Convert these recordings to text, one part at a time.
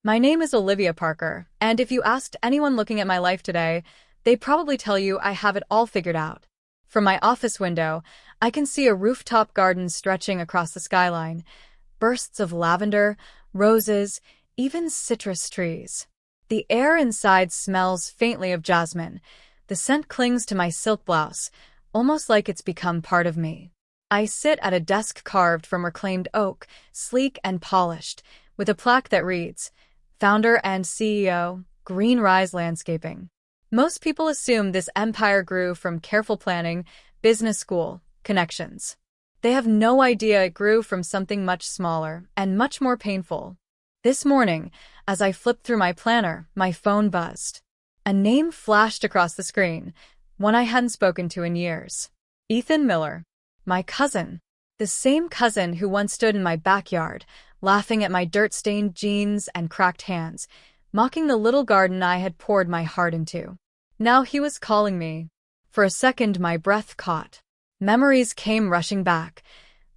My name is Olivia Parker, and if you asked anyone looking at my life today, they'd probably tell you I have it all figured out. From my office window, I can see a rooftop garden stretching across the skyline, bursts of lavender, roses, even citrus trees. The air inside smells faintly of jasmine. The scent clings to my silk blouse, almost like it's become part of me. I sit at a desk carved from reclaimed oak, sleek and polished, with a plaque that reads, Founder and CEO, Green Rise Landscaping. Most people assume this empire grew from careful planning, business school, connections. They have no idea it grew from something much smaller and much more painful. This morning, as I flipped through my planner, my phone buzzed. A name flashed across the screen, one I hadn't spoken to in years. Ethan Miller. My cousin. The same cousin who once stood in my backyard, laughing at my dirt-stained jeans and cracked hands, mocking the little garden I had poured my heart into. Now he was calling me. For a second my breath caught. Memories came rushing back.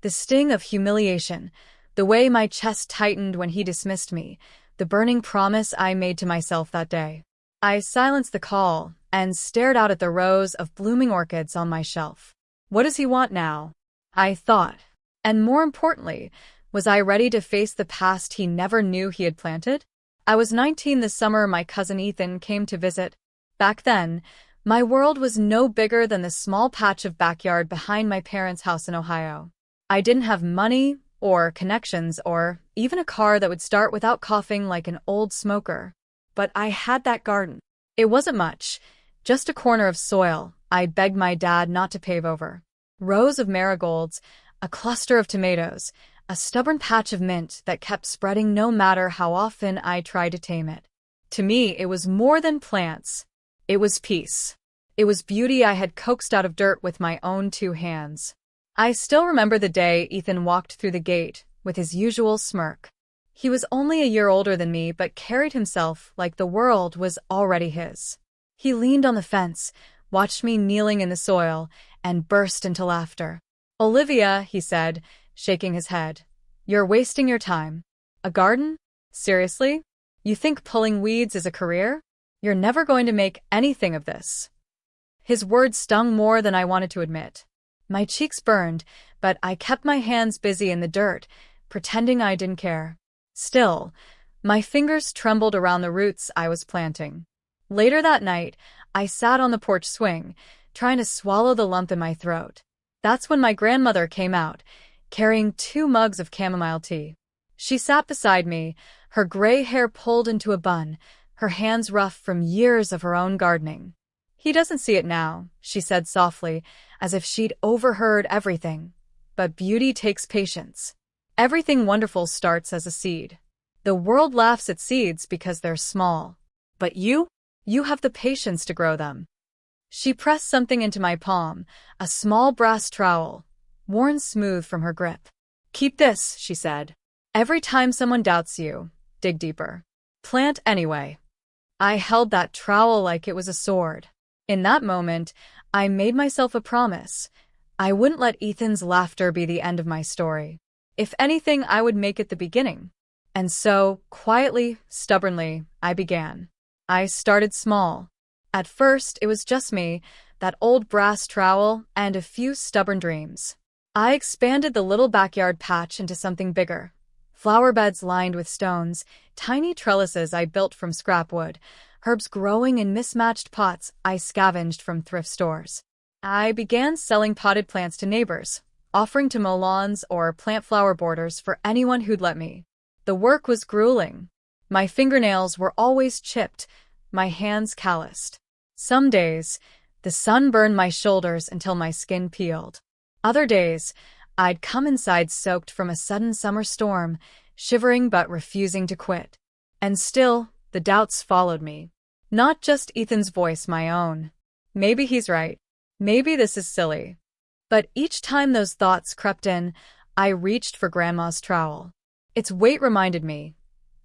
The sting of humiliation, the way my chest tightened when he dismissed me, the burning promise I made to myself that day. I silenced the call and stared out at the rows of blooming orchids on my shelf. What does he want now? I thought. And more importantly, was I ready to face the past he never knew he had planted? I was 19 this summer my cousin Ethan came to visit. Back then, my world was no bigger than the small patch of backyard behind my parents' house in Ohio. I didn't have money or connections or even a car that would start without coughing like an old smoker. But I had that garden. It wasn't much, just a corner of soil I begged my dad not to pave over. Rows of marigolds, a cluster of tomatoes, a stubborn patch of mint that kept spreading no matter how often I tried to tame it. To me, it was more than plants. It was peace. It was beauty I had coaxed out of dirt with my own two hands. I still remember the day Ethan walked through the gate with his usual smirk. He was only a year older than me but carried himself like the world was already his. He leaned on the fence, watched me kneeling in the soil, and burst into laughter. Olivia, he said, shaking his head. You're wasting your time. A garden? Seriously? You think pulling weeds is a career? You're never going to make anything of this. His words stung more than I wanted to admit. My cheeks burned, but I kept my hands busy in the dirt, pretending I didn't care. Still, my fingers trembled around the roots I was planting. Later that night, I sat on the porch swing, trying to swallow the lump in my throat. That's when my grandmother came out, carrying 2 mugs of chamomile tea. She sat beside me, her gray hair pulled into a bun, her hands rough from years of her own gardening. He doesn't see it now, she said softly, as if she'd overheard everything. But beauty takes patience. Everything wonderful starts as a seed. The world laughs at seeds because they're small. But you have the patience to grow them. She pressed something into my palm, a small brass trowel, worn smooth from her grip. Keep this, she said. Every time someone doubts you, dig deeper. Plant anyway. I held that trowel like it was a sword. In that moment, I made myself a promise. I wouldn't let Ethan's laughter be the end of my story. If anything, I would make it the beginning. And so, quietly, stubbornly, I began. I started small. At first, it was just me, that old brass trowel, and a few stubborn dreams. I expanded the little backyard patch into something bigger. Flower beds lined with stones, tiny trellises I built from scrap wood, herbs growing in mismatched pots I scavenged from thrift stores. I began selling potted plants to neighbors, offering to mow lawns or plant flower borders for anyone who'd let me. The work was grueling. My fingernails were always chipped, my hands calloused. Some days, the sun burned my shoulders until my skin peeled. Other days, I'd come inside soaked from a sudden summer storm, shivering but refusing to quit. And still, the doubts followed me. Not just Ethan's voice, my own. Maybe he's right. Maybe this is silly. But each time those thoughts crept in, I reached for Grandma's trowel. Its weight reminded me.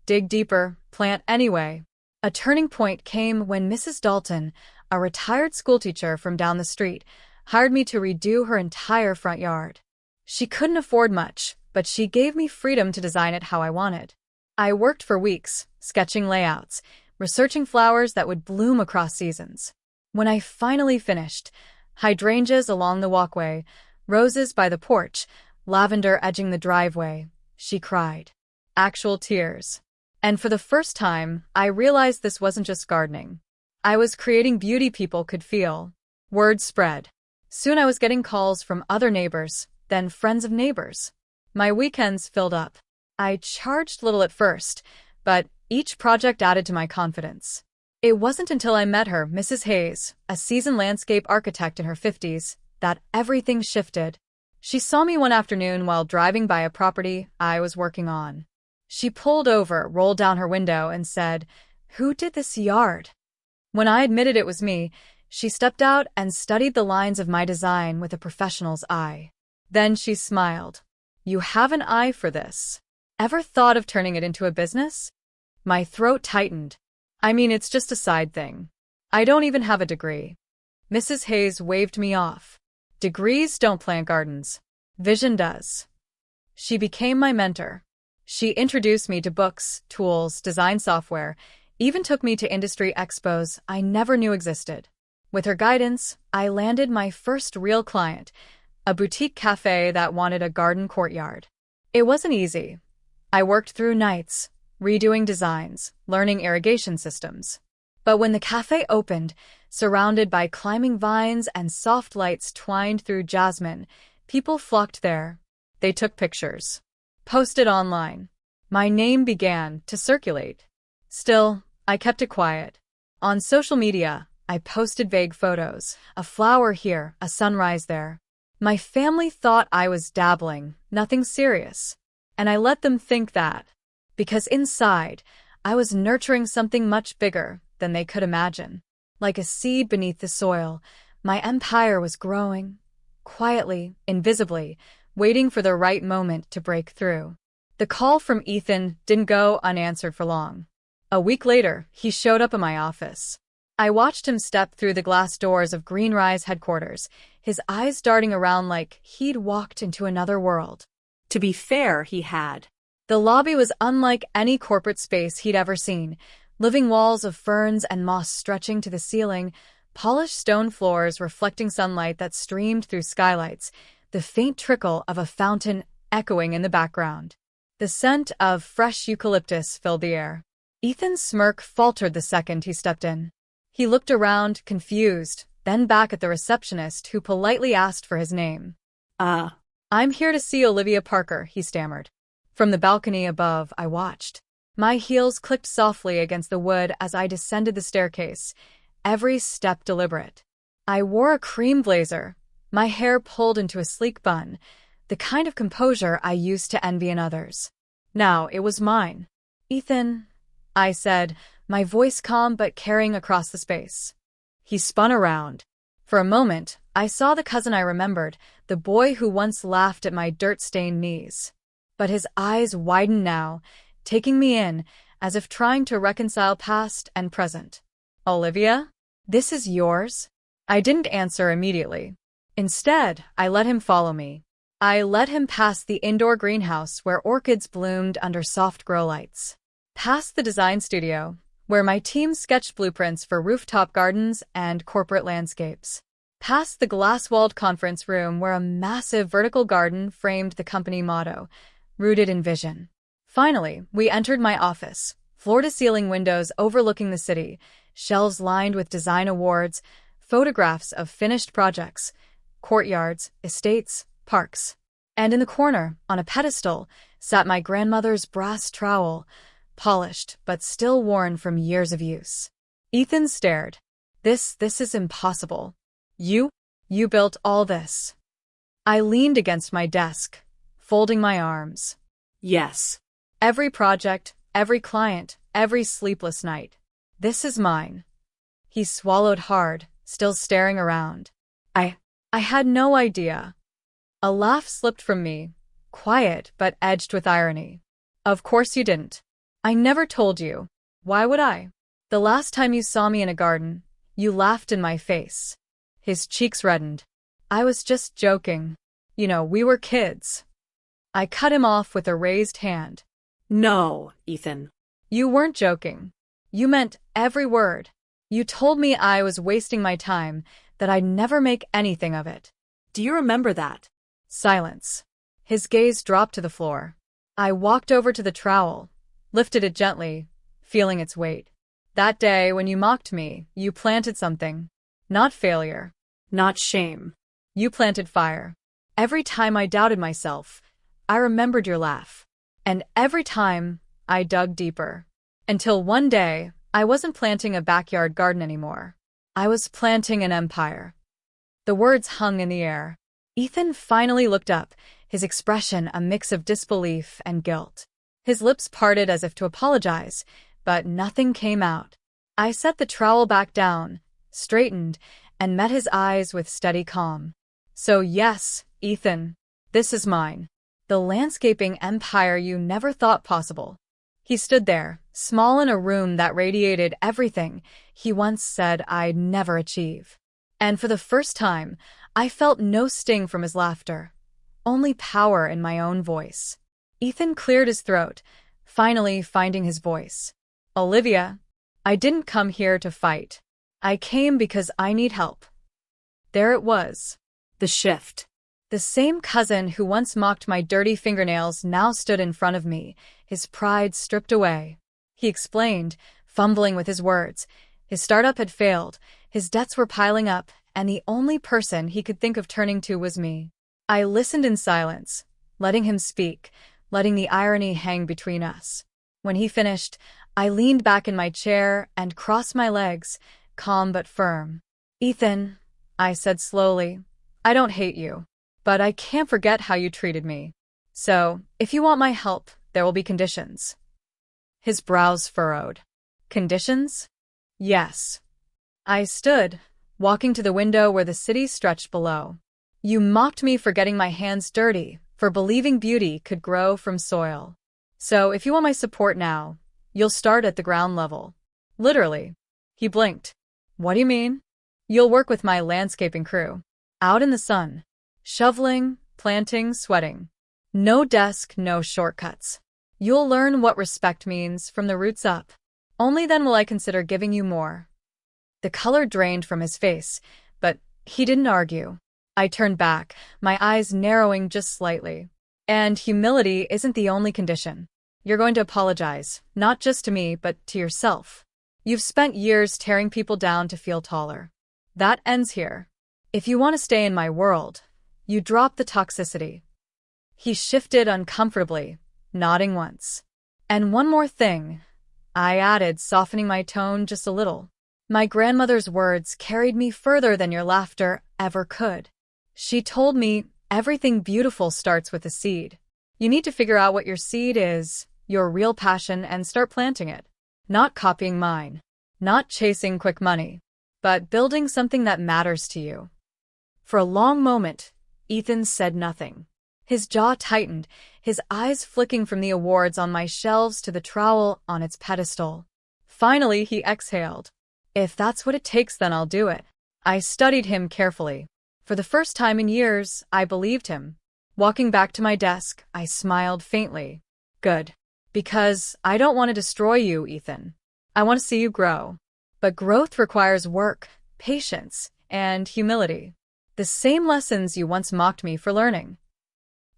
Dig deeper, plant anyway. A turning point came when Mrs. Dalton, a retired schoolteacher from down the street, hired me to redo her entire front yard. She couldn't afford much, but she gave me freedom to design it how I wanted. I worked for weeks, sketching layouts, researching flowers that would bloom across seasons. When I finally finished, hydrangeas along the walkway, roses by the porch, lavender edging the driveway, she cried. Actual tears. And for the first time, I realized this wasn't just gardening. I was creating beauty people could feel. Word spread. Soon I was getting calls from other neighbors, then friends of neighbors. My weekends filled up. I charged little at first, but each project added to my confidence. It wasn't until I met her, Mrs. Hayes, a seasoned landscape architect in her 50s, that everything shifted. She saw me one afternoon while driving by a property I was working on. She pulled over, rolled down her window, and said, "Who did this yard?" When I admitted it was me, she stepped out and studied the lines of my design with a professional's eye. Then she smiled. "You have an eye for this. Ever thought of turning it into a business?" My throat tightened. "I mean, it's just a side thing. I don't even have a degree." Mrs. Hayes waved me off. "Degrees don't plant gardens. Vision does." She became my mentor. She introduced me to books, tools, design software, even took me to industry expos I never knew existed. With her guidance, I landed my first real client, a boutique cafe that wanted a garden courtyard. It wasn't easy. I worked through nights, redoing designs, learning irrigation systems. But when the cafe opened, surrounded by climbing vines and soft lights twined through jasmine, people flocked there. They took pictures, posted online. My name began to circulate. Still, I kept it quiet. On social media, I posted vague photos, a flower here, a sunrise there. My family thought I was dabbling, nothing serious. And I let them think that. Because inside, I was nurturing something much bigger than they could imagine. Like a seed beneath the soil, my empire was growing, quietly, invisibly, waiting for the right moment to break through. The call from Ethan didn't go unanswered for long. A week later, he showed up at my office. I watched him step through the glass doors of Greenrise headquarters, his eyes darting around like he'd walked into another world. To be fair, he had. The lobby was unlike any corporate space he'd ever seen. Living walls of ferns and moss stretching to the ceiling, polished stone floors reflecting sunlight that streamed through skylights, the faint trickle of a fountain echoing in the background. The scent of fresh eucalyptus filled the air. Ethan's smirk faltered the second he stepped in. He looked around, confused, then back at the receptionist who politely asked for his name. I'm here to see Olivia Parker," he stammered. From the balcony above, I watched. My heels clicked softly against the wood as I descended the staircase, every step deliberate. I wore a cream blazer, my hair pulled into a sleek bun, the kind of composure I used to envy in others. Now it was mine. "Ethan," I said, my voice calm but carrying across the space. He spun around. For a moment, I saw the cousin I remembered, the boy who once laughed at my dirt-stained knees. But his eyes widened now, taking me in, as if trying to reconcile past and present. "Olivia? This is yours?" I didn't answer immediately. Instead, I let him follow me. I led him past the indoor greenhouse where orchids bloomed under soft grow lights. Past the design studio, where my team sketched blueprints for rooftop gardens and corporate landscapes. Past the glass-walled conference room where a massive vertical garden framed the company motto, "Rooted in Vision." Finally, we entered my office, floor-to-ceiling windows overlooking the city, shelves lined with design awards, photographs of finished projects, courtyards, estates, parks. And in the corner, on a pedestal, sat my grandmother's brass trowel, polished but still worn from years of use. Ethan stared. This is impossible. You built all this." I leaned against my desk, folding my arms. "Yes. Every project, every client, every sleepless night. This is mine." He swallowed hard, still staring around. I had no idea. A laugh slipped from me, quiet but edged with irony. "Of course you didn't. I never told you. Why would I? The last time you saw me in a garden, you laughed in my face." His cheeks reddened. "I was just joking. We were kids." I cut him off with a raised hand. No, Ethan. You weren't joking. You meant every word. You told me I was wasting my time, that I'd never make anything of it. Do you remember that? Silence. His gaze dropped to the floor. I walked over to the trowel, lifted it gently, feeling its weight. That day, when you mocked me, you planted something. Not failure. Not shame. You planted fire. Every time I doubted myself, I remembered your laugh. And every time, I dug deeper. Until one day, I wasn't planting a backyard garden anymore. I was planting an empire. The words hung in the air. Ethan finally looked up, his expression a mix of disbelief and guilt. His lips parted as if to apologize, but nothing came out. I set the trowel back down, straightened, and met his eyes with steady calm. So yes, Ethan, this is mine. The landscaping empire you never thought possible. He stood there, small in a room that radiated everything he once said I'd never achieve. And for the first time, I felt no sting from his laughter, only power in my own voice. Ethan cleared his throat, finally finding his voice. Olivia, I didn't come here to fight. I came because I need help. There it was. The shift. The same cousin who once mocked my dirty fingernails now stood in front of me, his pride stripped away. He explained, fumbling with his words. His startup had failed, his debts were piling up, and the only person he could think of turning to was me. I listened in silence, letting him speak, letting the irony hang between us. When he finished, I leaned back in my chair and crossed my legs, calm but firm. Ethan, I said slowly, I don't hate you, but I can't forget how you treated me. So, if you want my help, there will be conditions. His brows furrowed. Conditions? Yes. I stood, walking to the window where the city stretched below. You mocked me for getting my hands dirty, for believing beauty could grow from soil. So if you want my support now, you'll start at the ground level. Literally. He blinked. What do you mean? You'll work with my landscaping crew. Out in the sun. Shoveling, planting, sweating. No desk, no shortcuts. You'll learn what respect means from the roots up. Only then will I consider giving you more. The color drained from his face, but he didn't argue. I turned back, my eyes narrowing just slightly. And humility isn't the only condition. You're going to apologize, not just to me, but to yourself. You've spent years tearing people down to feel taller. That ends here. If you want to stay in my world, you drop the toxicity. He shifted uncomfortably, nodding once. And one more thing, I added, softening my tone just a little. My grandmother's words carried me further than your laughter ever could. She told me, everything beautiful starts with a seed. You need to figure out what your seed is, your real passion, and start planting it. Not copying mine. Not chasing quick money. But building something that matters to you. For a long moment, Ethan said nothing. His jaw tightened, his eyes flicking from the awards on my shelves to the trowel on its pedestal. Finally, he exhaled. If that's what it takes, then I'll do it. I studied him carefully. For the first time in years, I believed him. Walking back to my desk, I smiled faintly. Good. Because I don't want to destroy you, Ethan. I want to see you grow. But growth requires work, patience, and humility. The same lessons you once mocked me for learning.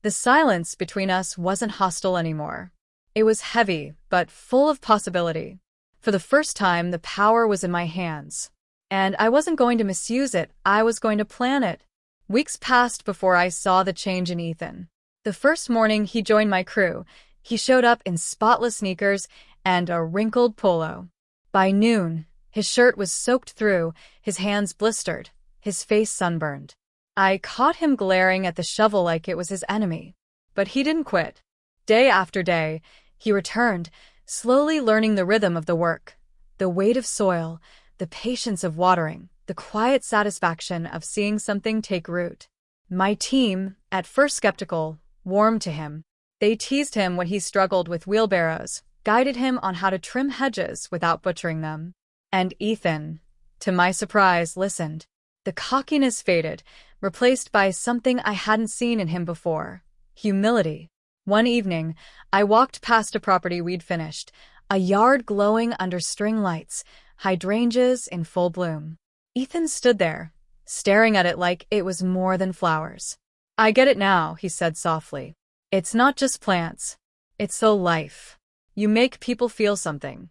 The silence between us wasn't hostile anymore. It was heavy, but full of possibility. For the first time, the power was in my hands. And I wasn't going to misuse it, I was going to plan it. Weeks passed before I saw the change in Ethan. The first morning he joined my crew, he showed up in spotless sneakers and a wrinkled polo. By noon, his shirt was soaked through, his hands blistered, his face sunburned. I caught him glaring at the shovel like it was his enemy. But he didn't quit. Day after day, he returned, slowly learning the rhythm of the work, the weight of soil, the patience of watering, the quiet satisfaction of seeing something take root. My team, at first skeptical, warmed to him. They teased him when he struggled with wheelbarrows, guided him on how to trim hedges without butchering them. And Ethan, to my surprise, listened. The cockiness faded, replaced by something I hadn't seen in him before: humility. One evening, I walked past a property we'd finished, a yard glowing under string lights, hydrangeas in full bloom. Ethan stood there, staring at it like it was more than flowers. "I get it now," he said softly. "It's not just plants. It's so life. You make people feel something."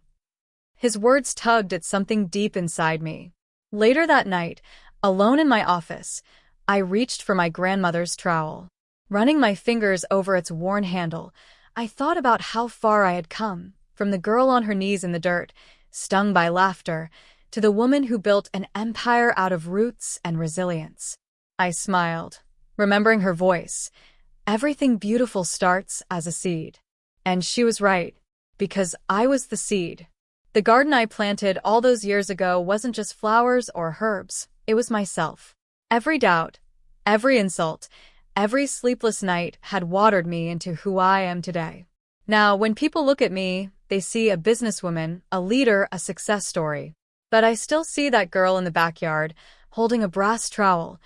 His words tugged at something deep inside me. Later that night, alone in my office, I reached for my grandmother's trowel. Running my fingers over its worn handle, I thought about how far I had come, from the girl on her knees in the dirt, stung by laughter, to the woman who built an empire out of roots and resilience. I smiled, remembering her voice. "Everything beautiful starts as a seed." And she was right, because I was the seed. The garden I planted all those years ago wasn't just flowers or herbs, it was myself. Every doubt, every insult, every sleepless night had watered me into who I am today. Now, when people look at me, they see a businesswoman, a leader, a success story. But I still see that girl in the backyard, holding a brass trowel,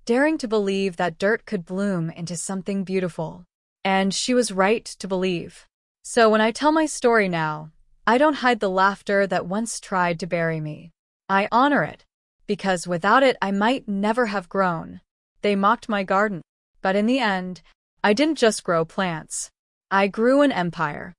daring to believe that dirt could bloom into something beautiful. And she was right to believe. So when I tell my story now, I don't hide the laughter that once tried to bury me. I honor it, because without it I might never have grown. They mocked my garden, but in the end, I didn't just grow plants. I grew an empire.